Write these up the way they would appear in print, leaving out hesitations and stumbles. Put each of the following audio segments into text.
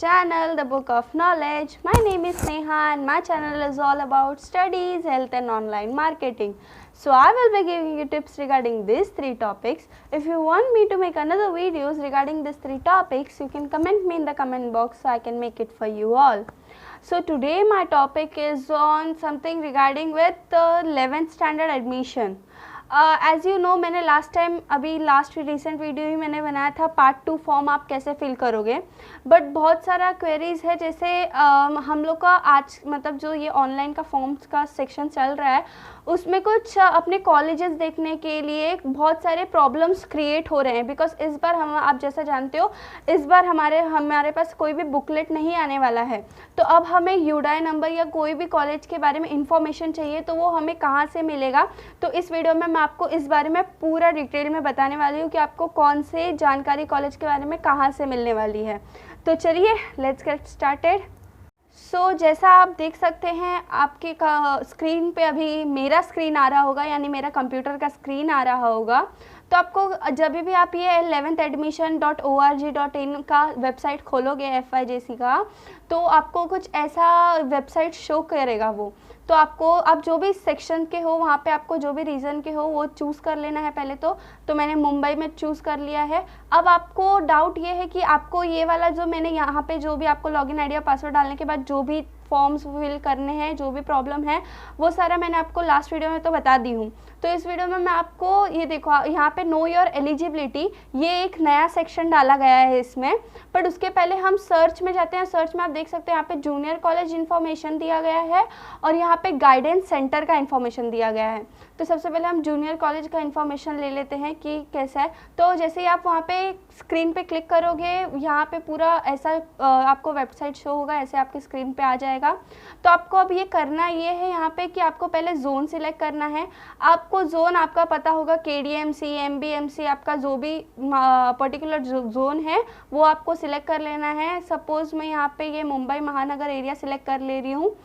channel, The Book of Knowledge. My name is Neha and my channel is all about studies, health and online marketing. So I will be giving you tips regarding these three topics. If you want me to make another videos regarding these three topics, you can comment me in the comment box so I can make it for you all. So today my topic is on something regarding with 11th standard admission. As you know मैंने last time अभी last recent video ही मैंने बनाया था part 2 form आप कैसे fill करोगे, but बहुत सारा क्वेरीज़ है जैसे हम लोग का आज मतलब जो ये ऑनलाइन का फॉर्म्स का सेक्शन चल रहा है उसमें कुछ अपने कॉलेजेस देखने के लिए बहुत सारे प्रॉब्लम्स क्रिएट हो रहे हैं बिकॉज इस बार हम आप जैसा जानते हो इस बार हमारे पास कोई भी बुकलेट नहीं आने वाला है। तो अब हमें यूडाई नंबर या कोई भी कॉलेज के बारे में इंफॉर्मेशन चाहिए तो वो हमें कहाँ से मिलेगा, तो इस वीडियो में मैं आपको इस बारे में पूरा डिटेल में बताने वाली हूँ कि आपको कौन से जानकारी कॉलेज के बारे में कहाँ से मिलने वाली है। तो चलिए लेट्स गेट स्टार्टेड। सो जैसा आप देख सकते हैं आपके स्क्रीन पे अभी मेरा स्क्रीन आ रहा होगा, यानी मेरा कंप्यूटर का स्क्रीन आ रहा होगा। तो आपको जब भी आप ये 11thadmission.org.in का वेबसाइट खोलोगे FIJC का, तो आपको कुछ ऐसा वेबसाइट शो करेगा वो। तो आपको आप जो भी सेक्शन के हो वहाँ पे आपको जो भी रीजन के हो वो चूज़ कर लेना है पहले तो मैंने मुंबई में चूज़ कर लिया है। अब आपको डाउट ये है कि आपको ये वाला जो मैंने यहाँ पे जो भी आपको लॉगिन आईडी और पासवर्ड डालने के बाद जो भी फॉर्म्स फिल करने हैं जो भी प्रॉब्लम है वो सारा मैंने आपको लास्ट वीडियो में तो बता दी हूँ। तो इस वीडियो में मैं आपको ये देखो यहाँ पे नो योर एलिजिबिलिटी ये एक नया सेक्शन डाला गया है इसमें, बट उसके पहले हम सर्च में जाते हैं। सर्च में आप देख सकते हैं यहाँ पे जूनियर कॉलेज इन्फॉर्मेशन दिया गया है और यहाँ पे गाइडेंस सेंटर का इन्फॉर्मेशन दिया गया है। तो सबसे पहले हम जूनियर कॉलेज का इन्फॉर्मेशन ले लेते हैं कि कैसा है। तो जैसे ही आप वहाँ पे स्क्रीन पे क्लिक करोगे यहाँ पे पूरा ऐसा आपको वेबसाइट शो होगा, ऐसे आपके स्क्रीन पे आ जाएगा। तो आपको अब ये करना ये है यहाँ पे कि आपको पहले जोन सिलेक्ट करना है। आपको जोन आपका पता होगा KDMC MBMC आपका जो भी पर्टिकुलर जोन है वो आपको सिलेक्ट कर लेना है। सपोज़ मैं यहाँ पे ये मुंबई महानगर एरिया सिलेक्ट कर ले रही हूँ।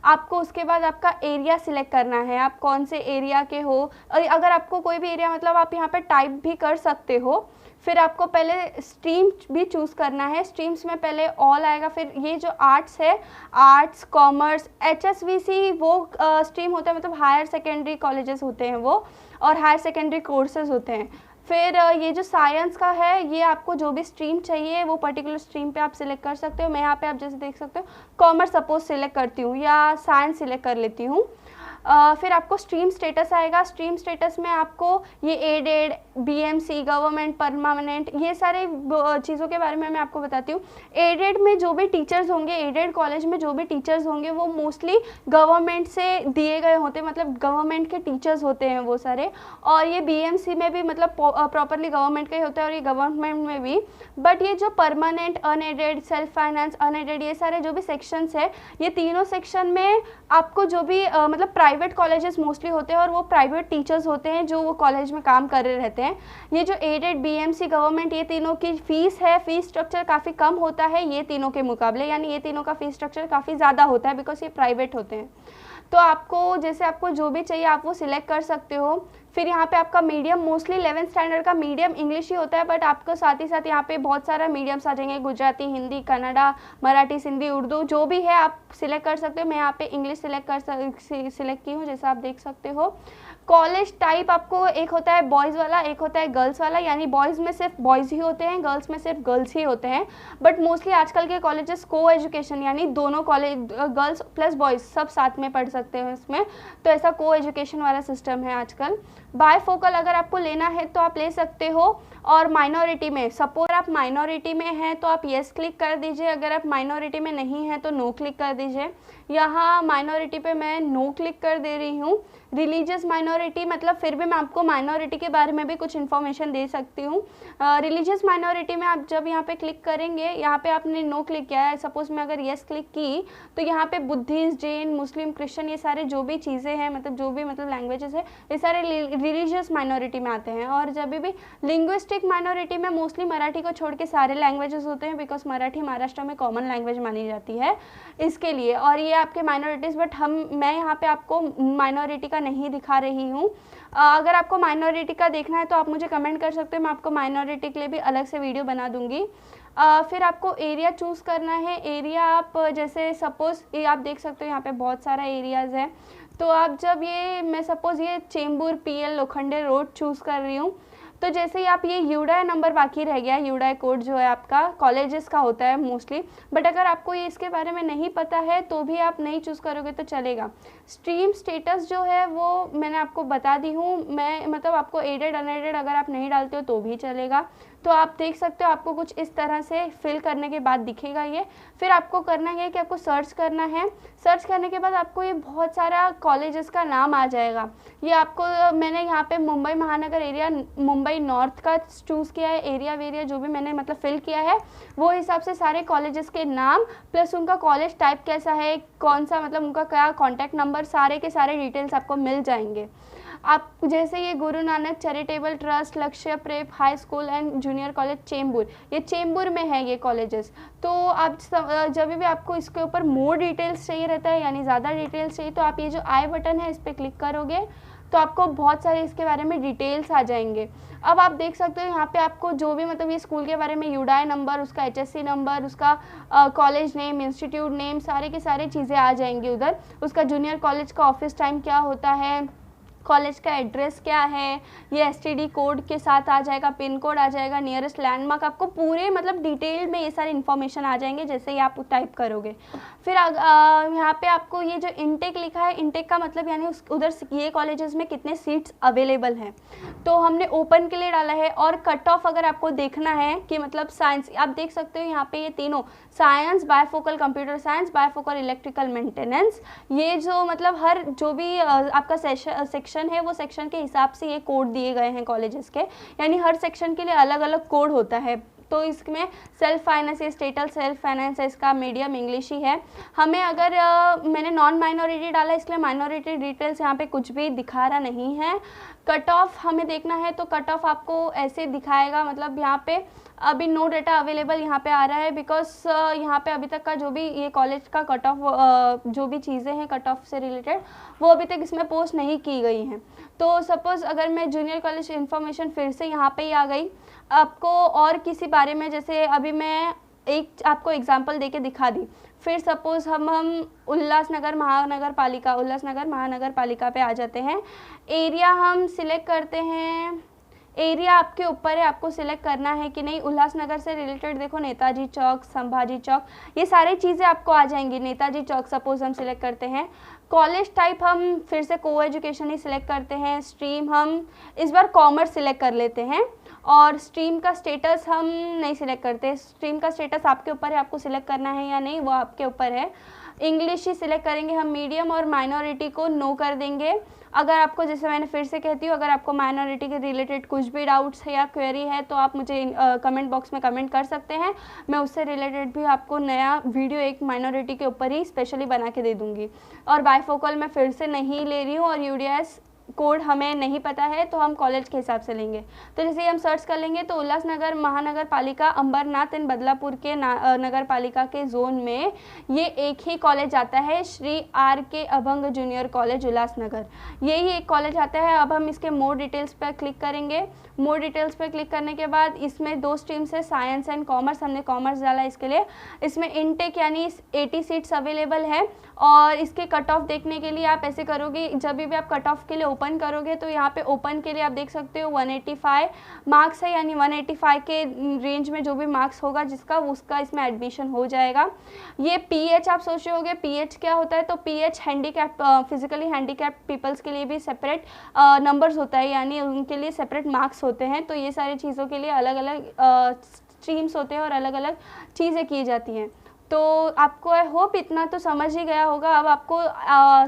आपको उसके बाद आपका एरिया सिलेक्ट करना है, आप कौन से एरिया के हो। अगर आपको कोई भी एरिया मतलब आप यहाँ पे टाइप भी कर सकते हो। फिर आपको पहले स्ट्रीम भी चूज़ करना है। स्ट्रीम्स में पहले ऑल आएगा, फिर ये जो आर्ट्स है आर्ट्स कॉमर्स HSVC वो स्ट्रीम होता है, मतलब हायर सेकेंडरी कॉलेजेस होते हैं वो और हायर सेकेंडरी कोर्सेज होते हैं। फिर ये जो साइंस का है ये आपको जो भी स्ट्रीम चाहिए वो पर्टिकुलर स्ट्रीम पे आप सिलेक्ट कर सकते हो। मैं यहाँ पे आप जैसे देख सकते हो कॉमर्स सपोज सिलेक्ट करती हूँ या साइंस सिलेक्ट कर लेती हूँ। फिर आपको स्ट्रीम स्टेटस आएगा। स्ट्रीम स्टेटस में आपको ये एडेड BMC गवर्नमेंट परमानेंट ये सारे चीज़ों के बारे में मैं आपको बताती हूँ। एडेड में जो भी टीचर्स होंगे, एडेड कॉलेज में जो भी टीचर्स होंगे वो मोस्टली गवर्नमेंट से दिए गए होते हैं, मतलब गवर्नमेंट के टीचर्स होते हैं वो सारे। और ये BMC में भी मतलब प्रॉपरली गवर्नमेंट का ही होता है और ये गवर्नमेंट में भी। बट ये जो permanent unaided self finance unaided ये सारे जो भी सेक्शंस है ये तीनों सेक्शन में आपको जो भी मतलब प्राइवेट कॉलेजेस मोस्टली होते हैं और वो प्राइवेट टीचर्स होते हैं जो वो कॉलेज में काम कर रहे रहते हैं। ये जो एडेड BMC गवर्नमेंट ये तीनों की फ़ीस है, फ़ीस स्ट्रक्चर काफ़ी कम होता है ये तीनों के मुकाबले, यानी ये तीनों का फ़ीस स्ट्रक्चर काफ़ी ज़्यादा होता है बिकॉज ये प्राइवेट होते हैं। तो आपको जैसे आपको जो भी चाहिए आप वो सिलेक्ट कर सकते हो। फिर यहाँ पे आपका मीडियम मोस्टली 11th स्टैंडर्ड का मीडियम इंग्लिश ही होता है, बट आपको साथ ही साथ यहाँ पे बहुत सारा मीडियम्स आ जाएंगे, गुजराती हिंदी कन्नड़ा मराठी सिंधी उर्दू जो भी है आप सिलेक्ट कर सकते हो। मैं यहाँ पे इंग्लिश सिलेक्ट की हूँ जैसा आप देख सकते हो। कॉलेज टाइप आपको एक होता है बॉयज़ वाला एक होता है गर्ल्स वाला, यानी बॉयज़ में सिर्फ बॉयज़ ही होते हैं गर्ल्स में सिर्फ गर्ल्स ही होते हैं। बट मोस्टली आजकल के कॉलेजेस को एजुकेशन यानी दोनों कॉलेज गर्ल्स प्लस बॉयज़ सब साथ में पढ़ सकते हैं इसमें, तो ऐसा को एजुकेशन वाला सिस्टम है आजकल। बायफोकल अगर आपको लेना है तो आप ले सकते हो। और माइनॉरिटी में सपोज आप माइनॉरिटी में हैं तो आप येस क्लिक कर दीजिए, अगर आप माइनॉरिटी में नहीं हैं तो नो क्लिक कर दीजिए। यहाँ माइनॉरिटी पे मैं नो क्लिक कर दे रही हूँ। रिलीजियस माइनॉरिटी मतलब फिर भी मैं आपको माइनॉरिटी के बारे में भी कुछ इन्फॉर्मेशन दे सकती हूँ। रिलीजियस माइनॉरिटी में आप जब यहाँ पे क्लिक करेंगे, यहाँ पे आपने नो क्लिक किया है, सपोज़ मैं अगर येस क्लिक की तो यहाँ पे बुद्धिस्ट जैन मुस्लिम क्रिश्चियन ये सारे जो भी चीज़ें हैं मतलब जो भी मतलब लैंग्वेजेस है ये सारे रिलीजियस माइनॉरिटी में आते हैं। और जब भी लिंग्विस्टिक माइनॉरिटी में मोस्टली मराठी को छोड़ के सारे लैंग्वेजेस होते हैं बिकॉज मराठी महाराष्ट्र में कॉमन लैंग्वेज मानी जाती है इसके लिए। और ये आपके माइनॉरिटीज़, बट मैं यहाँ पे आपको माइनॉरिटी का नहीं दिखा रही हूँ। अगर आपको माइनॉरिटी का देखना है तो आप मुझे कमेंट कर सकते हो, मैं आपको माइनॉरिटी के लिए भी अलग से वीडियो बना दूंगी। फिर आपको एरिया चूज़ करना है। एरिया आप जैसे सपोज़ ये आप देख सकते हो यहाँ पे बहुत सारा एरियाज़ है। तो आप जब ये मैं सपोज़ ये Chembur PL Lokhande road choose कर रही हूँ, तो जैसे ही आप ये यूडाई नंबर बाकी रह गया, यूडाई कोड जो है आपका कॉलेजेस का होता है मोस्टली, बट अगर आपको ये इसके बारे में नहीं पता है तो भी आप नहीं चूज़ करोगे तो चलेगा। स्ट्रीम स्टेटस जो है वो मैंने आपको बता दी हूँ, मैं मतलब आपको एडेड अनएडेड अगर आप नहीं डालते हो तो भी चलेगा। तो आप देख सकते हो आपको कुछ इस तरह से फिल करने के बाद दिखेगा ये। फिर आपको करना है कि आपको सर्च करना है। सर्च करने के बाद आपको ये बहुत सारा कॉलेजेस का नाम आ जाएगा। ये आपको मैंने यहाँ पे मुंबई महानगर एरिया मुंबई नॉर्थ का चूज़ किया है, एरिया वेरिया जो भी मैंने मतलब फिल किया है वो हिसाब से सारे कॉलेजेस के नाम प्लस उनका कॉलेज टाइप कैसा है, कौन सा मतलब उनका क्या कॉन्टैक्ट नंबर, सारे के सारे डिटेल्स आपको मिल जाएंगे। आप जैसे ये गुरु नानक चैरिटेबल ट्रस्ट, लक्ष्य prep high school and junior college Chembur, ये चेंबूर में है ये कॉलेजेस। तो आप जब भी आपको इसके ऊपर मोर डिटेल्स चाहिए रहता है यानी ज़्यादा डिटेल्स चाहिए तो आप ये जो आई बटन है इस पर क्लिक करोगे तो आपको बहुत सारे इसके बारे में डिटेल्स आ जाएंगे। अब आप देख सकते हो यहाँ पे आपको जो भी मतलब ये स्कूल के बारे में यूडाई नंबर, उसका HSC नंबर, उसका कॉलेज नेम, इंस्टीट्यूट नेम, सारे के सारे चीज़ें आ जाएंगी उधर। उसका जूनियर कॉलेज का ऑफिस टाइम क्या होता है, कॉलेज का एड्रेस क्या है, ये STD कोड के साथ आ जाएगा, पिन कोड आ जाएगा, नियरेस्ट लैंडमार्क, आपको पूरे मतलब डिटेल में ये सारे इन्फॉर्मेशन आ जाएंगे जैसे ही आप टाइप करोगे। फिर यहाँ पे आपको ये जो इनटेक लिखा है, इनटेक का मतलब यानी उधर ये कॉलेजेस में कितने सीट्स अवेलेबल हैं, तो हमने ओपन के लिए डाला है। और कट ऑफ अगर आपको देखना है कि मतलब साइंस, आप देख सकते हो यहाँ पे ये तीनों science, bifocal computer science, bifocal electrical maintenance, ये जो मतलब हर जो भी आपका सेक्शन है वो सेक्शन के हिसाब से ये कोड दिए गए हैं कॉलेजेस के, यानी हर सेक्शन के लिए अलग अलग कोड होता है। तो इसमें सेल्फ फाइनेंस, स्टेटल सेल्फ फाइनेंस है, इसका मीडियम इंग्लिश ही है। हमें अगर मैंने नॉन माइनॉरिटी डाला इसलिए माइनॉरिटी डिटेल्स यहाँ पे कुछ भी दिखा रहा नहीं है। कट ऑफ हमें देखना है तो कट ऑफ आपको ऐसे दिखाएगा, मतलब यहाँ पे अभी नो डाटा अवेलेबल यहाँ पे आ रहा है बिकॉज यहाँ पे अभी तक का जो भी ये कॉलेज का कट ऑफ जो भी चीज़ें हैं कट ऑफ से रिलेटेड वो अभी तक इसमें पोस्ट नहीं की गई हैं। तो सपोज़ अगर मैं जूनियर कॉलेज इन्फॉर्मेशन फिर से यहाँ पे ही आ गई, आपको और किसी बारे में जैसे अभी मैं एक आपको एग्जांपल देके दिखा दी, फिर सपोज़ हम उल्लासनगर महानगर पालिका पे आ जाते हैं। एरिया हम सिलेक्ट करते हैं, एरिया आपके ऊपर है, आपको सिलेक्ट करना है कि नहीं। उल्लासनगर से रिलेटेड देखो नेताजी चौक, संभाजी चौक, ये सारी चीज़ें आपको आ जाएंगी। नेताजी चौक सपोज हम सिलेक्ट करते हैं। कॉलेज टाइप हम फिर से को एजुकेशन ही सिलेक्ट करते हैं। स्ट्रीम हम इस बार कॉमर्स सिलेक्ट कर लेते हैं और स्ट्रीम का स्टेटस हम नहीं सिलेक्ट करते। स्ट्रीम का स्टेटस आपके ऊपर है, आपको सिलेक्ट करना है या नहीं वो आपके ऊपर है। इंग्लिश ही सिलेक्ट करेंगे हम। मीडियम और माइनॉरिटी को नो कर देंगे। अगर आपको, जैसे मैंने फिर से कहती हूँ, अगर आपको माइनॉरिटी के रिलेटेड कुछ भी डाउट्स है या क्वेरी है तो आप मुझे कमेंट बॉक्स में कमेंट कर सकते हैं। मैं उससे रिलेटेड भी आपको नया वीडियो एक माइनॉरिटी के ऊपर ही स्पेशली बना के दे दूँगी। और बायफोकल मैं फिर से नहीं ले रही हूँ और UDS कोड हमें नहीं पता है तो हम कॉलेज के हिसाब से लेंगे। तो जैसे ही हम सर्च कर लेंगे तो उल्लासनगर महानगर पालिका अंबरनाथ एंड बदलापुर के नगर पालिका के जोन में ये एक ही कॉलेज आता है, Shri RK abhang junior college Ulhasnagar, यही एक कॉलेज आता है। अब हम इसके मोर डिटेल्स पर क्लिक करेंगे। मोर डिटेल्स पर क्लिक करने के बाद इसमें 2 स्ट्रीम्स है, साइंस एंड कॉमर्स, हमने कॉमर्स डाला इसके लिए। इसमें इनटेक यानी 80 सीट्स अवेलेबल है और इसके कट ऑफ देखने के लिए आप ऐसे करोगे, जब भी आप कट ऑफ के लिए ओपन करोगे तो यहाँ पे ओपन के लिए आप देख सकते हो 185 मार्क्स है, यानी 185 के रेंज में जो भी मार्क्स होगा जिसका उसका इसमें एडमिशन हो जाएगा। ये PH आप सोच रहे होगे PH क्या होता है, तो PH handicap physically handicap peoples के लिए भी सेपरेट नंबर्स होता है, यानी उनके लिए सेपरेट मार्क्स होते हैं। तो ये सारी चीज़ों के लिए अलग अलग स्ट्रीम्स होते हैं और अलग अलग चीज़ें की जाती हैं। तो आपको आई होप इतना तो समझ ही गया होगा। अब आपको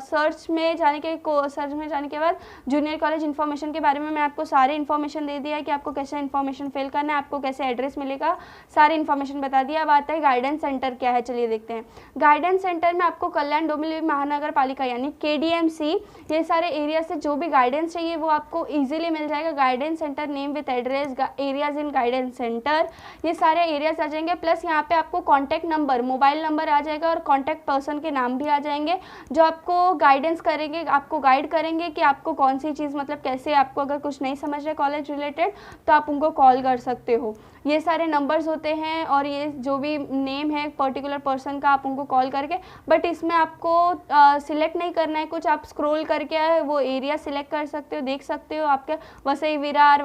सर्च में जाने के बाद जूनियर कॉलेज इन्फॉर्मेशन के बारे में मैं आपको सारे इन्फॉर्मेशन दे दिया है कि आपको कैसे इन्फॉर्मेशन फिल करना है, आपको कैसे एड्रेस मिलेगा, सारी इन्फॉर्मेशन बता दिया। अब आता है गाइडेंस सेंटर क्या है, चलिए देखते हैं। गाइडेंस सेंटर में आपको कल्याण डोंबिवली महानगर पालिका यानी KDMC, ये सारे एरिया से जो भी गाइडेंस चाहिए वो आपको ईजिली मिल जाएगा। Guidance centre name with address, areas in guidance centre, ये सारे एरियाज आ जाएंगे। प्लस यहाँ पे आपको कॉन्टैक्ट नंबर, मोबाइल नंबर आ जाएगा और कॉन्टैक्ट पर्सन के नाम भी आ जाएंगे, जो आपको गाइडेंस करेंगे, आपको गाइड करेंगे कि आपको कौन सी चीज़, मतलब कैसे आपको अगर कुछ नहीं समझ रहे कॉलेज रिलेटेड तो आप उनको कॉल कर सकते हो। ये सारे नंबर्स होते हैं और ये जो भी नेम है पर्टिकुलर पर्सन का, आप उनको कॉल करके, बट इसमें आपको सिलेक्ट नहीं करना है कुछ, आप स्क्रॉल करके वो एरिया सिलेक्ट कर सकते हो, देख सकते हो आपके वसई विरार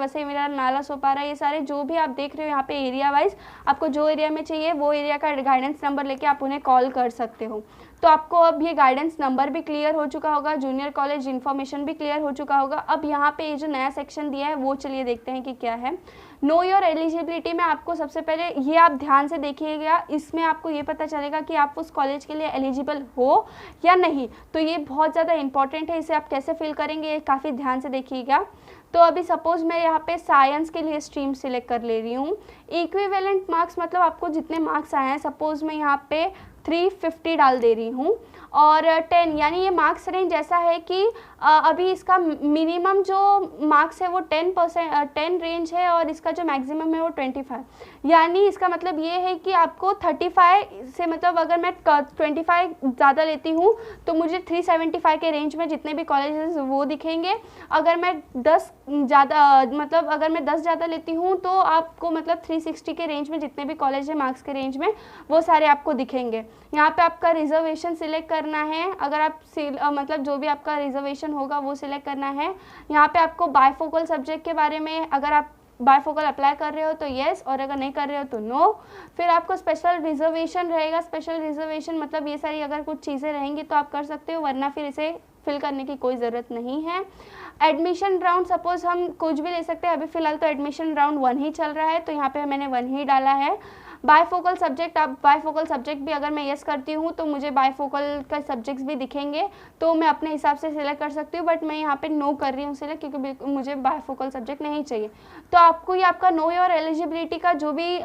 नाला सोपारा, ये सारे जो भी आप देख रहे हो यहाँ पे एरिया वाइज, आपको जो एरिया में चाहिए वो एरिया का गाइडेंस नंबर लेके आप उन्हें कॉल कर सकते हो। तो आपको अब ये गाइडेंस नंबर भी क्लियर हो चुका होगा, जूनियर कॉलेज इन्फॉर्मेशन भी क्लियर हो चुका होगा। अब यहाँ पे ये जो नया सेक्शन दिया है वो चलिए देखते हैं कि क्या है। नो योर एलिजिबिलिटी में आपको सबसे पहले ये आप ध्यान से देखिएगा, इसमें आपको ये पता चलेगा कि आप उस कॉलेज के लिए एलिजिबल हो या नहीं। तो ये बहुत ज़्यादा इंपॉर्टेंट है, इसे आप कैसे फिल करेंगे ये काफ़ी ध्यान से देखिएगा। तो अभी सपोज मैं यहाँ पे साइंस के लिए स्ट्रीम सिलेक्ट कर ले रही हूँ। इक्विवेलेंट मार्क्स मतलब आपको जितने मार्क्स आए हैं, सपोज मैं यहाँ पे 350 डाल दे रही हूँ और 10, यानी ये मार्क्स रेंज ऐसा है कि अभी इसका मिनिमम जो मार्क्स है वो 10 रेंज है और इसका जो मैक्सिमम है वो 25। यानी इसका मतलब ये है कि आपको 35 से, मतलब अगर मैं 25 ज़्यादा लेती हूँ तो मुझे 375 के रेंज में जितने भी कॉलेजेस वो दिखेंगे। अगर मैं 10 ज़्यादा लेती हूँ तो आपको मतलब 360 के रेंज में जितने भी कॉलेज है मार्क्स के रेंज में वो सारे आपको दिखेंगे। यहाँ पे आपका रिजर्वेशन सिलेक्ट करना है, अगर आप मतलब जो भी आपका रिजर्वेशन होगा वो सिलेक्ट करना है। यहाँ पे आपको बायफोकल सब्जेक्ट के बारे में, अगर आप बायफोकल अप्लाई कर रहे हो तो येस, और अगर नहीं कर रहे हो तो नो। फिर आपको स्पेशल रिजर्वेशन रहेगा, स्पेशल रिजर्वेशन मतलब ये सारी अगर कुछ चीज़ें रहेंगी तो आप कर सकते हो, वरना फिर इसे फिल करने की कोई ज़रूरत नहीं है। एडमिशन राउंड सपोज हम कुछ भी ले सकते हैं, अभी फ़िलहाल तो एडमिशन राउंड 1 ही चल रहा है तो यहाँ पे मैंने 1 ही डाला है। बायफोकल सब्जेक्ट, अब बायफोकल सब्जेक्ट भी अगर मैं यस करती हूँ तो मुझे बायफोकल का सब्जेक्ट्स भी दिखेंगे, तो मैं अपने हिसाब से सिलेक्ट कर सकती हूँ, बट मैं यहाँ पे नो कर रही हूँ सिलेक्ट क्योंकि मुझे बायफोकल सब्जेक्ट नहीं चाहिए। तो आपको ये आपका नो योर एलिजिबिलिटी का जो भी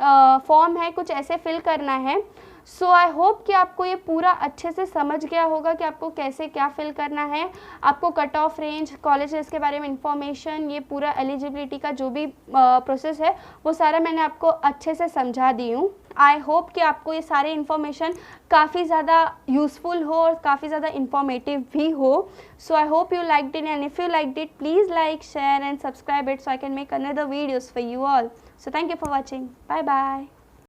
फॉर्म है कुछ ऐसे फिल करना है। सो आई होप कि आपको ये पूरा अच्छे से समझ गया होगा कि आपको कैसे क्या फिल करना है। आपको कट ऑफ रेंज, कॉलेजेस के बारे में इंफॉर्मेशन, ये पूरा एलिजिबिलिटी का जो भी प्रोसेस है वो सारा मैंने आपको अच्छे से समझा दी हूँ। आई होप कि आपको ये सारे इन्फॉर्मेशन काफ़ी ज़्यादा यूज़फुल हो और काफ़ी ज़्यादा इंफॉर्मेटिव भी हो। So I hope you liked it, and if you liked it please like, share and subscribe it so I can make another videos for you all. So thank you for watching. Bye bye.